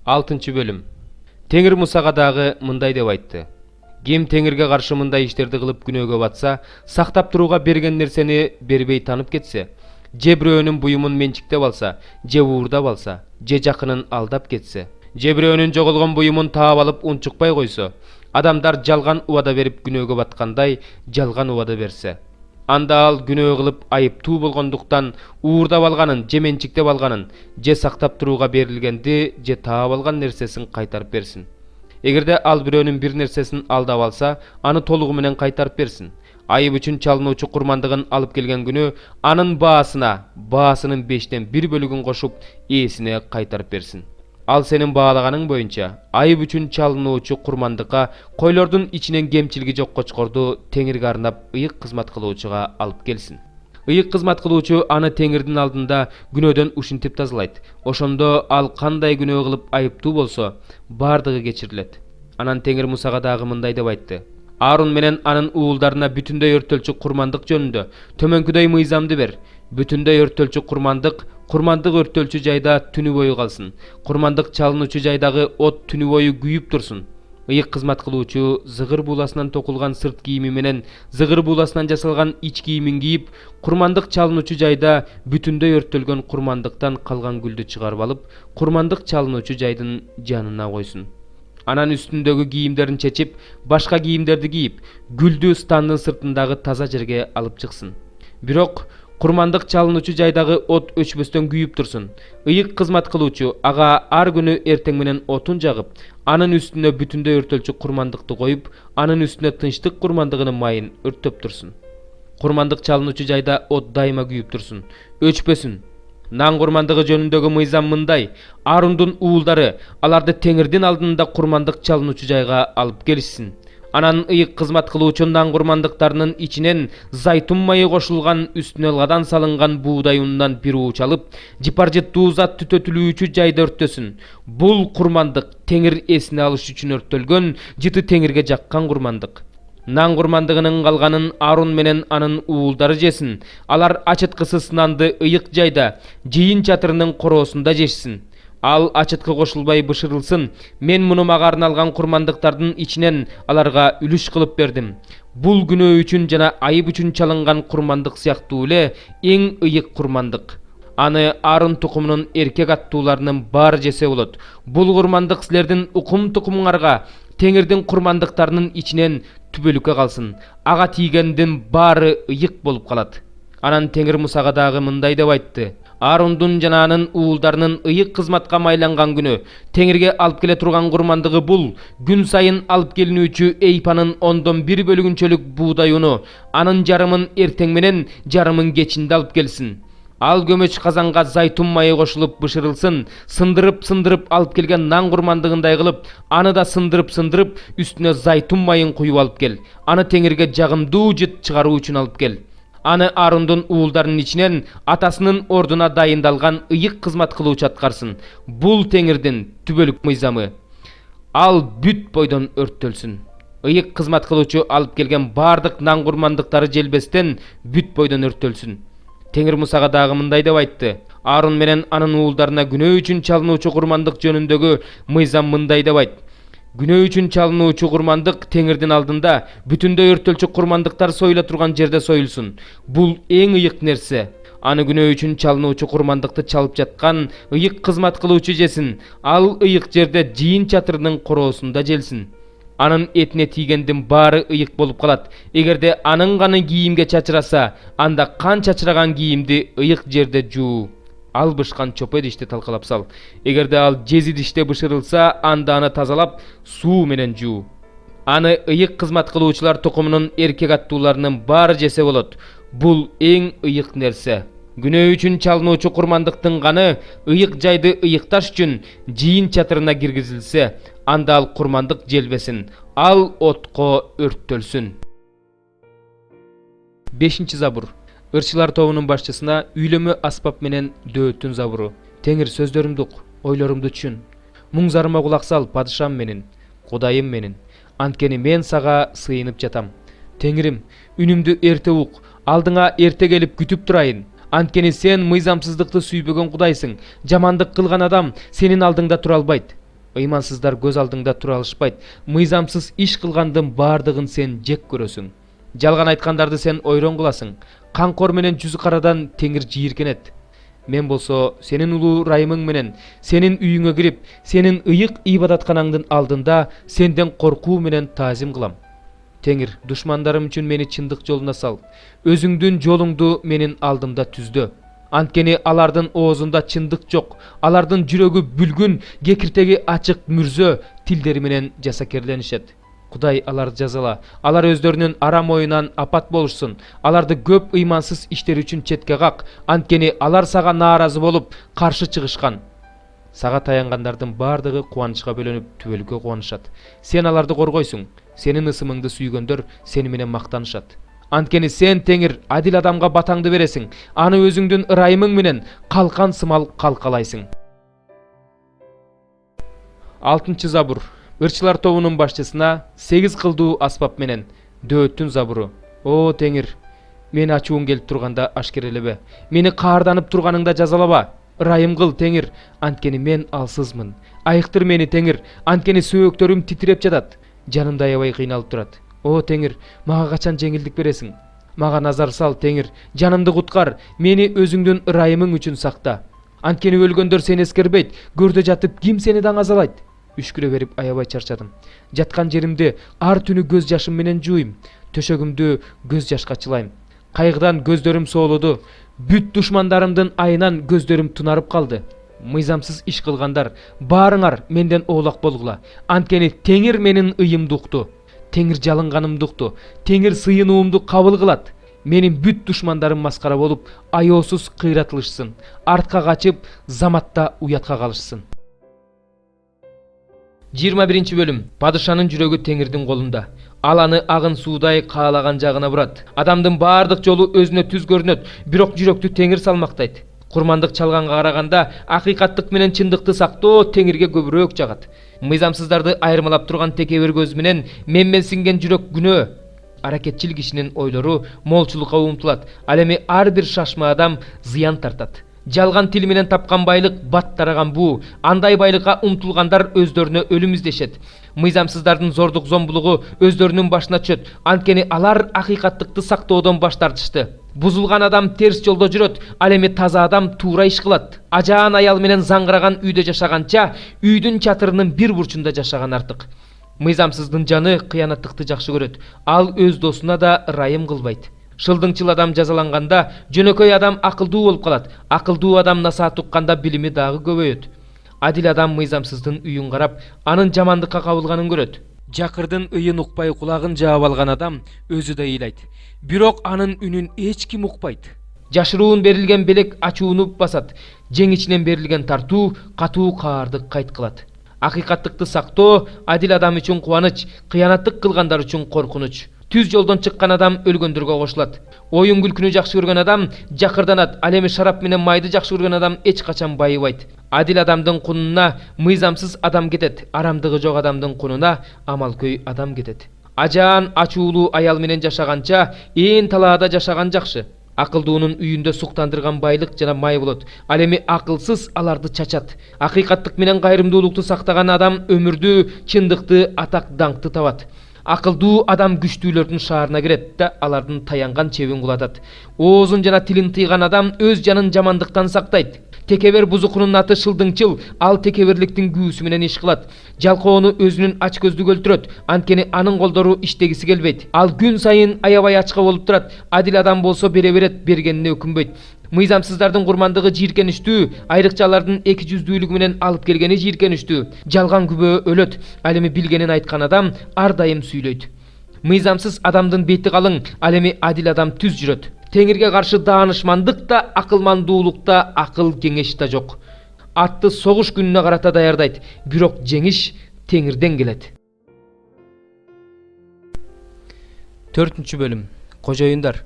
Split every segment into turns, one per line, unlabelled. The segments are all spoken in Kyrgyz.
6 bölüm. Теңир Мусага дагы мындай деп айтты. Ким теңирге каршы мындай иштерди кылып күнөөгө батса, сактап турууга берген нерсени бербей танып кетсе, же бирөөнүн буюмун менчиктеп алса, же уурдап алса, же жакынын алдап кетсе, же бирөөнүн жоголгон буюмун таап алып унчукпай койсо, адамдар жалган убада берип күнөөгө баткандай жалган убада берсе, анда ал күнөө кылып айыптуу болгондуктан уурдап алганын, же менчиктеп алганын, же сактап турууга берилгенди, же таап алган нерсесин кайтарып берсин. Эгерде ал бирөөнүн бир нерсесин алдап алса, аны толугу менен кайтарып берсин. Айып үчүн чалынуучу курмандыгын алып келген күнү анын баасынын 5тен 1 бөлүгүн кошуп, ээсине кайтарып берсин. Ал сенин баалаганың боюнча айып үчүн чалынуучу курмандыкка койлордун ичинен кемчилиги жок кочкорду теңирге арнап ыйык кызмат кылуучуга алып келсин. Ыйык кызмат кылуучу аны теңирдин алдында күнөөдөн ушинтип тазалайт. Ошондо ал кандай күнөө кылып айыптуу болсо, бардыгы кечирилет. Анан теңир Мусага дагы мындай деп айтты. Аарон менен анын уулдарына бүтүндөй өрттөлчү курмандык жөнүндө төмөнкүдөй мыйзамды бер. Бүтүндөй өрттөлчү курмандык өрттөлчү жайда түнү бою калсын. Курмандык чалынуучу жайдагы от түнү бою күйүп турсун. Ыйык кызмат кылуучу зыгыр бууласынан токулган сырт кийими менен зыгыр бууласынан жасалган ич кийимин кийип, курмандык чалынуучу жайда бүтүндөй өрттөлгөн курмандыктан калган гүлдү чыгарып алып, курмандык чалынуучу жайдын жанына койсун. Анан үстүндөгү кийимдерин чечип, башка кийимдерди кийип, гүлдү стандын сыртындагы таза жерге алып чыксын. Бирок курмандык чалынуучу жайдагы от өчпөстөн күйүп турсун. Ыйык кызмат кылуучу ага ар күнү эртең менен отун жагып, анын үстүнө бүтүндөй өрттөлчү курмандыкты коюп, анын үстүнө тынчтык курмандыгынын майын өрттөп турсун. Курмандык чалынуучу жайда от дайыма күйүп турсун, өчпөсүн. Нан курмандыгы жөнүндөгү мыйзам мындай: Аарондун уулдары аларды теңирдин алдында курмандык чалынуучу жайга алып келишсин. Анан ыйык кызмат кылуучу нан курмандыктарынын ичинен зайтун майы кошулган үстүнө ылгадан салынган буудай унунан бир ууч алып, жыпаржыттуу зат түтөтүлүүчү жайда өрттөсүн. Бул курмандык теңир эсине алыш үчүн өрттөлгөн, жыты теңирге жаккан курмандык. Нан курмандыгынын калганын Аарон менен анын уулдары жесин. Алар ачыткысыз нанды ыйык жайда, жыйын чатырынын короосунда жешсин. Ал ачыткы кошулбай бышырылсын. Мен муну мага арналган курмандыктардын ичинен аларга үлүш кылып бердим. Бул күнөө үчүн жана айып үчүн чалынган курмандык сыяктуу эле эң ыйык курмандык. Аны Аарон тукумунун эркек аттууларынын баары жесе болот. Бул курмандык силердин укум тукумуңарга теңирдин курмандыктарынын ичинен түбөлүккө калсын. Ага тийгендин баары ыйык болуп калат. Анан теңир Мусага дагы мындай деп айтты. Аарондун жана анын уулдарынын ыйык кызматка майланган күнү теңирге алып келе турган курмандыгы бул: күн сайын алып келинүүчү эйпанын 1/10 бөлүгүнчөлүк буудай уну, анын жарымын эртең менен, жарымын кечинде алып келсин. Ал көмөч казанга зайтун майы кошулуп бышырылсын. Сындырып алып келген нан курмандыгындай кылып, аны да сындырып, үстүнө зайтун майын куюп алып кел. Аны теңирге жагымдуу жыт чыгаруу үчүн алып кел. Аны Аарондун уулдарынын ичинен атасынын ордуна дайындалган ыйык кызмат кылуучу аткарсын. Бул теңирдин түбөлүк мыйзамы. Ал бүт бойдон өрттөлсүн. Ыйык кызмат кылуучу алып келген бардык нан курмандыктары желбестен бүт бойдон өрттөлсүн. Теңир Мусага дагы мындай деп айтты. Аарон менен анын уулдарына күнөө үчүн чалынуучу курмандык жөнүндөгү мыйзам мындай деп айт. Күнөө үчүн чалынуучу курмандык теңирдин алдында бүтүндөй өрттөлчү курмандыктар союла турган жерде союлсун. Бул эң ыйык нерсе. Аны күнөө үчүн чалынуучу курмандыкты чалып жаткан ыйык кызмат кылуучу жесин. Ал ыйык жерде жыйын чатырынын короосунда желсин. Анын этине тийгендин баары ыйык болуп калат. Эгерде анын каны кийимге чачыраса, анда кан чачыраган кийимди ыйык жерде жуу. Ал бышкан чоп идишти талкалап сал. Эгерде ал жез идиште бышырылса, анда аны тазалап суу менен жуу. Аны ыйык кызмат кылуучулар тукумунун эркек аттууларынын баары жесе болот. Бул эң ыйык нерсе. Күнөө үчүн чалынуучу курмандыктын каны ыйык жайды ыйыкташ үчүн жыйын чатырына киргизилсе, анда ал курмандык желбесин. Ал отко өрттөлсүн. 5-забур. Ырчылар тобунун башчысына үйлөмө аспап менен дөөттүн забуру. Теңир сөздөрүмдү ук, ойлорумду түшүн. Муң зарыма кулак сал, падышам менен, Кудайым менен. Анткени мен сага сыйынып жатам. Теңирим, үнүмдү эрте ук, алдыңа эрте келип күтүп турайын. Анткени сен мыйзамсыздыкты сүйбөгөн Кудайсың. Жамандык кылган адам сенин алдыңда тура албайт. Ыймансыздар көз алдыңда тура алышпайт. Мыйзамсыз иш кылгандын бардыгын сен жек көрөсүң. Жалган айткандарды сен ойрон кыласың. Канкор менен жүзү карадан теңир жийиркенет. Мен болсо сенин улуу райымың менен сенин үйүңө кирип, сенин ыйык ибадатканаңдын алдында сенден коркуу менен таазим кылам. Теңир, душмандарым үчүн мени чындык жолуна сал. Өзүңдүн жолуңду менин алдымда түздө. Анткени алардын оозунда чындык жок. Алардын жүрөгү бүлгүн, кекиртеги ачык мүрзө тилдери менен жасакерленишет. Кудай аларды жазала. Алар өздөрүнүн арам оюнан апат болушсун. Аларды көп ыймансыз иштери үчүн четке как. Анткени алар сага нааразы болуп, каршы чыгышкан. Сага таянгандардын бардыгы кубанычка бөлөнүп түбөлүккө кубанышат. Сен аларды коргойсуң. Сенин ысымыңды сүйгөндөр сени менен мактанышат. Анткени сен Теңир адил адамга батаңды бересиң. Аны өзүңдүн ырайымың менен калкан сымал калкалайсың. 6 забур. Ырчылар тобунун башчысына 8 кылдуу аспап менен Дөөттүн забуру. О Теңир, мени ачуун келип турганда ашкерелебе. Мени каарданып турганыңда жазалаба. Ырайым кыл Теңир, анткени мен алсызмын. Айыктыр мени Теңир, анткени сөөктөрүм титиреп жатат. Жанымда аябай кыйналып турат. О Теңир, мага качан жеңилдик бересиң? Мага назар сал Теңир, жанымды куткар, мени өзүңдүн ырайымың үчүн сакта. Анткени өлгөндөр сени эскербейт, көрдө жатып ким сени даңазалайт? Үшкүрө берип аябай чарчадым. Жаткан жеримди ар түнү көз жашым менен жууйм. Төшөгүмдү көз жашка чылайм. Кайгыдан көздөрүм соолоду. Бүт душмандарымдын айынан көздөрүм тунарып калды. Мыйзамсыз иш кылгандар, баарыңар менден оолак болгула. Анткени Теңир менин ыйымды укту. Теңир жалынганымды укту. Теңир сыйынуумду кабыл кылат. Менин бүт душмандарым маскара болуп, аёсуз кыйратылышсын. Артка качып, заматта уятка калышсын. 21 бөлүм. Падышанын жүрөгү Теңирдин колунда. Ал аны агын суудай каалаган жагына бурат. Адамдын баардык жолу өзүнө түз көрүнөт, бирок жүрөктү Теңир салмактайт. Курмандык чалганга караганда акыйкаттык менен чындыкты сактоо Теңирге көбүрөөк жагат. Мыйзамсыздарды айырмалап турган текебер көз менен менменсинген жүрөк күнөө. Аракетчил кишинин ойлору молчулукка умтулат. Ал эми ар бир шашма адам зыян тартат. Жалган тил менен тапкан байлык бат тараган буу. Андай байлыкка умтулгандар өздөрүнө өлүм издешет. Мыйзамсыздардын зордук зомбулугу өздөрүнүн башына түшөт. Анткени алар акыйкаттыкты сактоодон баш тартышты. Бузулган адам терс жолдо жүрөт, ал эми таза адам туура иш кылат. Ажаан аял менен заңгыраган үйдө жашаганча, үйдүн чатырынын бир бурчунда жашаган артык. Мыйзамсыздын жаны кыянаттыкты жакшы көрөт. Ал өз досуна да ырайым кылбайт. Шылдыңчыл адам жазаланганда, жөнөкөй адам акылдуу болуп калат. Акылдуу адам насаат укканда билими дагы көбөйөт. Адил адам мыйзамсыздын үйүн карап, анын жамандыкка кабылганын көрөт. Жакырдын ыйын укпай кулагын жаап алган адам өзү да ыйлайт. Бирок анын үнүн эч ким укпайт. Жашыруун берилген белек ачууну басат. Жең ичинен берилген тартуу катуу каардык кайт кылат. Акыйкаттыкты сактоо адил адам үчүн кубаныч, кыянаттык кылгандар үчүн коркунуч. Түз жолдон чыккан адам өлгөндөргө кошулат. Оюн күлкүнү жакшы көргөн адам жакырданат. Ал эми шарап менен майды жакшы көргөн адам эч качан байыбайт. Адил адамдын кунуна мыйзамсыз адам кетет. Арамдыгы жок адамдын кунуна амалкөй адам кетет. Ажаан ачуулуу аял менен жашаганча ээн талаада жашаган жакшы. Акылдуунун үйүндө суктандырган байлык жана май болот. Ал эми акылсыз аларды чачат. Акыйкаттык менен кайрымдуулукту сактаган адам өмүрдү, чындыкты, атак даңкты табат. Акылдуу адам күчтүүлөрдүн шаарына кирет да алардын таянган чебин кулатат. Оозун жана тилин тыйган адам өз жанын жамандыктан сактайт. Текебер бузукунун аты шылдыңчыл, ал текеберликтин күүсү менен иш кылат. Жалкоону өзүнүн ач көздүгү өлтүрөт, анткени анын колдору иштегиси келбейт. Ал күн сайын аябай ачка болуп турат. Адил адам болсо бере берет, бергенине өкүнбөйт. Мыйзамсыздардын курмандыгы жийиркеништүү, айрыкча алардын эки жүздүүлүгү менен алып келгени жийиркеништүү. Жалган күбө өлөт, ал эми билгенин айткан адам ар дайым сүйлөйт. Мыйзамсыз адамдын бети калың, ал эми адил адам түз жүрөт. Теңирге каршы даанышмандык да, акылмандуулук да, акыл кеңеш да жок. Атты согуш күнүнө карата даярдайт, бирок жеңиш Теңирден келет. 4 бөлүм. Кожоюндар,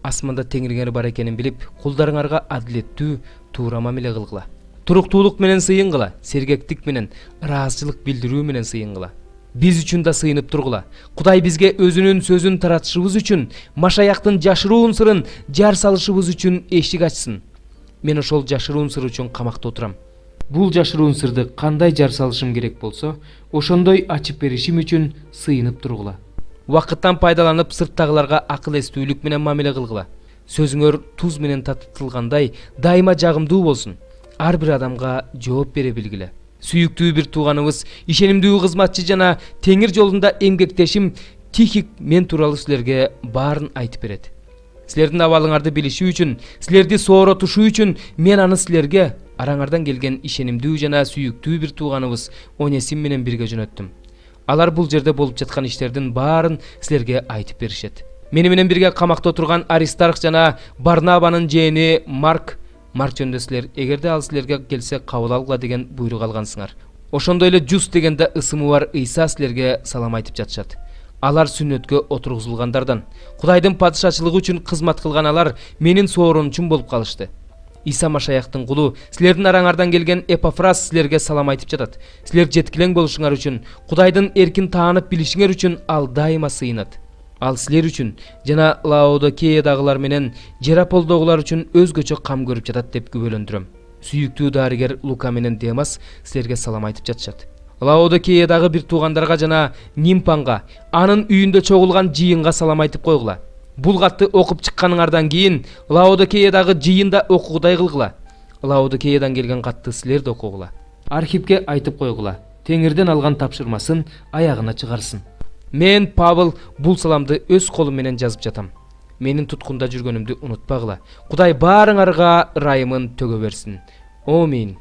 асманда Теңиргер бар экенин билип, кулдарыңарга адилеттүү, туура мамиле кылгыла. Туруктуулук менен сыйын кыла, сергектик менен, ыраазычылык билдирүү менен сыйын кыла. Биз үчүн да сыйынып тургула. Кудай бизге өзүнүн сөзүн таратышыбыз үчүн, Машаяктын жашыруун сырын жар салышыбыз үчүн эшик ачсын. Мен ошол жашыруун сыр үчүн камакта отурам. Бул жашыруун сырды кандай жар салышым керек болсо, ошондой ачып беришим үчүн сыйынып тургула. Вакыттан пайдаланып сырттагыларга акыл эстүүлүк менен мамиле кылгыла. Сөзүңөр туз менен татытылгандай дайыма жагымдуу болсун. Ар бир адамга жооп бере билгиле. Сүйүктүү бир тууганыбыз, ишенимдүү кызматчы жана теңир жолунда эмгектешим Тихик мен тууралуу силерге баарын айтып берет. Силердин абалыңарды билишүү үчүн, силерди сооротушуу үчүн мен аны силерге араңардан келген ишенимдүү жана сүйүктүү бир тууганыбыз Онесим менен бирге жөнөттүм. Алар бул жерде болуп жаткан иштердин баарын силерге айтып беришет. Мени менен бирге камакта отурган Аристарх жана Барнабанын жээни Марк жөнүндө силер эгерде ал силерге келсе кабыл алгыла деген буйрук алгансыңар. Ошондой эле Жус дегенде ысымы бар Ыйса силерге салам айтып жатышат. Алар сүннөткө отургузулгандардан. Кудайдын падышачылыгы үчүн кызмат кылган алар менин соорончум болуп калышты. Иса Машаяктын кулу, силердин араңардан келген Эпафрас силерге салам айтып жатат. Силер жеткилең болушуңар үчүн, Кудайдын эркин таанып билишиңер үчүн ал дайыма сыйынат. Ал силер үчүн жана Лаодикеядагылар менен Жераполдогулар үчүн өзгөчө кам көрүп жатат деп күбөлөндүрөм. Сүйүктүү дарыгер Лука менен Демас силерге салам айтып жатышат. Лаодикеядагы бир туугандарга жана Нимпанга, анын үйүндө чогулган жыйынга салам айтып койгула. Бул катты окуп чыкканыңардан кийин Лаодикеядагы жыйында окугудай кылгыла. Лаодикеядан келген катты силер да окугула. Архипке айтып койгула. Теңирден алган тапшырмасын аягына чыгарсын. Мен Павыл бул саламды өз колум менен жазып жатам. Менин туткунда жүргөнүмдү унутпагыла. Кудай баарыңарга ырайымын төгө берсин. Амин.